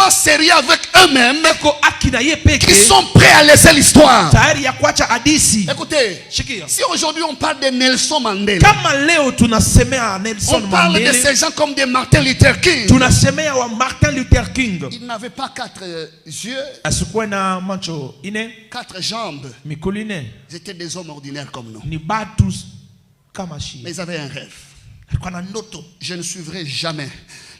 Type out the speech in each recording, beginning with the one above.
tellement sérieux avec eux-mêmes qu'ils sont prêts à laisser l'histoire. Écoutez, si aujourd'hui on parle de Nelson Mandela, on parle de ces gens comme des Martin Luther King. Ils n'avaient pas 4 yeux, 4 jambes. Ils étaient des hommes ordinaires comme nous. Mais ils avaient un rêve. Je ne suivrai jamais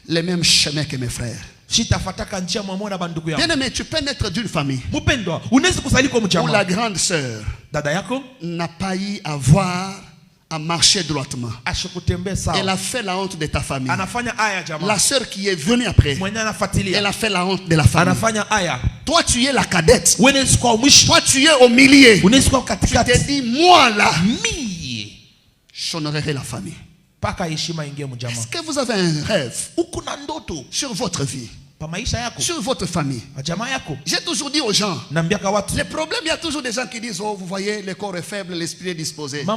les mêmes chemins que mes frères. Bien aimé, tu peux naître d'une famille où la grande sœur n'a pas eu à voir à marcher droitement. Elle a fait la honte de ta famille. La sœur qui est venue après, elle a fait la honte de la famille. Toi tu es la cadette. Toi tu es au milieu. Tu te dis, moi là, j'honorerai la famille. Est-ce que vous avez un rêve sur votre vie, sur votre famille? J'ai toujours dit aux gens, les problèmes, il y a toujours des gens qui disent, oh vous voyez, le corps est faible, l'esprit est disposé. Est-ce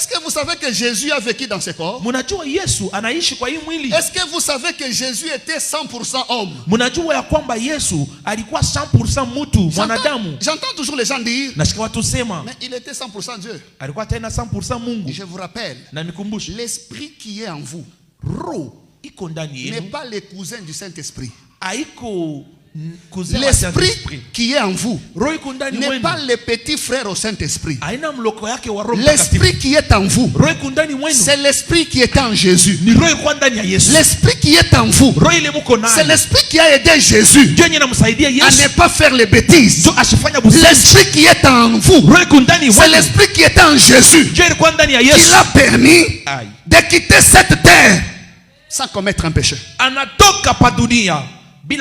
que vous savez que Jésus a vécu dans ce corps? Est-ce que vous savez que Jésus était 100% homme? J'entends toujours les gens dire, mais il était 100% Dieu. Je vous rappelle, l'esprit qui est en vous n'est pas le cousin du Saint-Esprit. L'esprit qui est en vous n'est pas le petit frère au Saint-Esprit. L'esprit qui est en vous, c'est l'esprit qui est en Jésus. L'esprit qui est en vous, c'est l'esprit qui a aidé Jésus à ne pas faire les bêtises. L'esprit qui est en vous, c'est l'esprit qui est en Jésus qui l'a permis de quitter cette terre sans commettre un péché. Le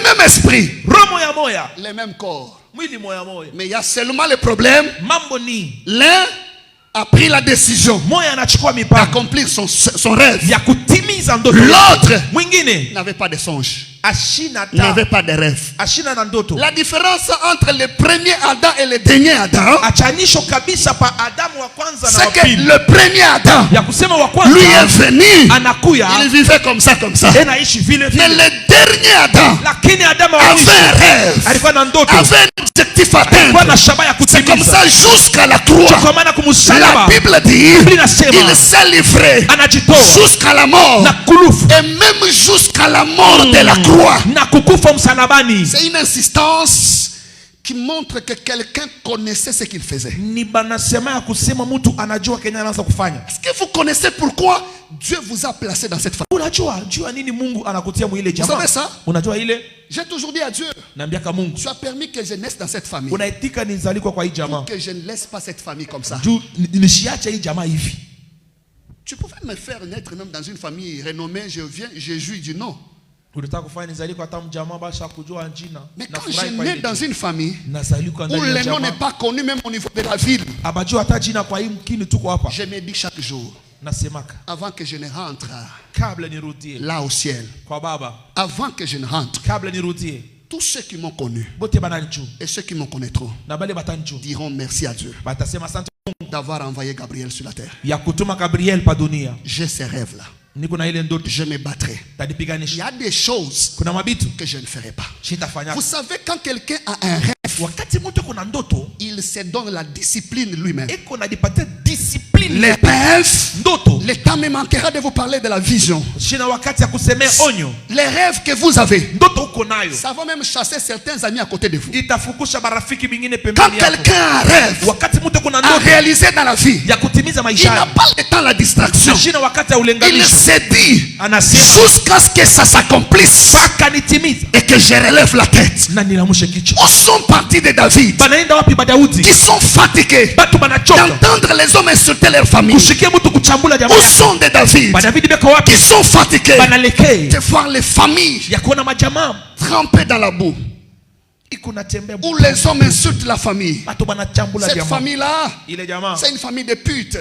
même esprit, le même corps. Mais il y a seulement le problème. L'un a pris la décision d'accomplir son rêve. L'autre n'avait pas de songe, n'avait pas de rêve. La différence entre le premier Adam et le dernier Adam, c'est que le premier Adam, lui est venu, il vivait comme ça. Mais le dernier Adam avait un rêve, avait un objectif à atteindre. C'est comme ça jusqu'à la croix. La Bible dit, il s'est livré jusqu'à la mort, et même jusqu'à la mort de la croix. C'est une insistance qui montre que quelqu'un connaissait ce qu'il faisait. Est-ce que vous connaissez pourquoi Dieu vous a placé dans cette famille? Vous savez ça? J'ai toujours dit à Dieu, tu as permis que je naisse dans cette famille, pour que je ne laisse pas cette famille comme ça. Tu pouvais me faire naître même dans une famille renommée, je viens, je jouis du nom. Mais quand je nais dans une famille où le nom n'est pas connu même au niveau de la ville, je me dis chaque jour, avant que je ne rentre là au ciel, avant que je ne rentre, tous ceux qui m'ont connu et ceux qui me connaîtront diront merci à Dieu d'avoir envoyé Gabriel sur la terre. J'ai ces rêves-là. Je me battrai. Il y a des choses que je ne ferai pas. Vous savez, quand quelqu'un a un rêve, il se donne la discipline lui-même. Les rêves, le temps me manquera de vous parler de la vision. Les rêves que vous avez, ça va même chasser certains amis à côté de vous. Quand quelqu'un a un rêve à réaliser dans la vie, il n'a pas le temps de la distraction. Il se dit jusqu'à ce que ça s'accomplisse et que je relève la tête. Où sont partis de David qui sont fatigués d'entendre les hommes insulter leur famille? Où sont des David qui sont fatigués de voir les familles trempées dans la boue? où les hommes insultent la famille. Cette famille-là, c'est une famille de putes.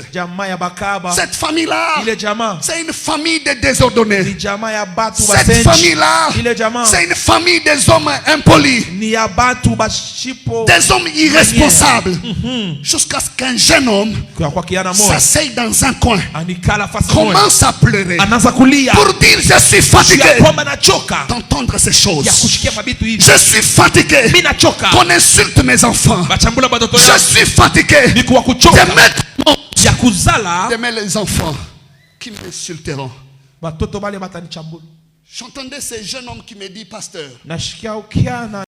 Cette famille-là, c'est une famille de désordonnés. Cette famille-là, c'est une famille des hommes impolis, des hommes irresponsables. Jusqu'à ce qu'un jeune homme s'asseye dans un coin, commence à pleurer pour dire je suis fatigué d'entendre ces choses. Je suis fatigué qu'on insulte mes enfants. Je suis fatigué de mettre d'aimer les enfants qui m'insulteront. J'entendais ces jeunes hommes qui me disent pasteur,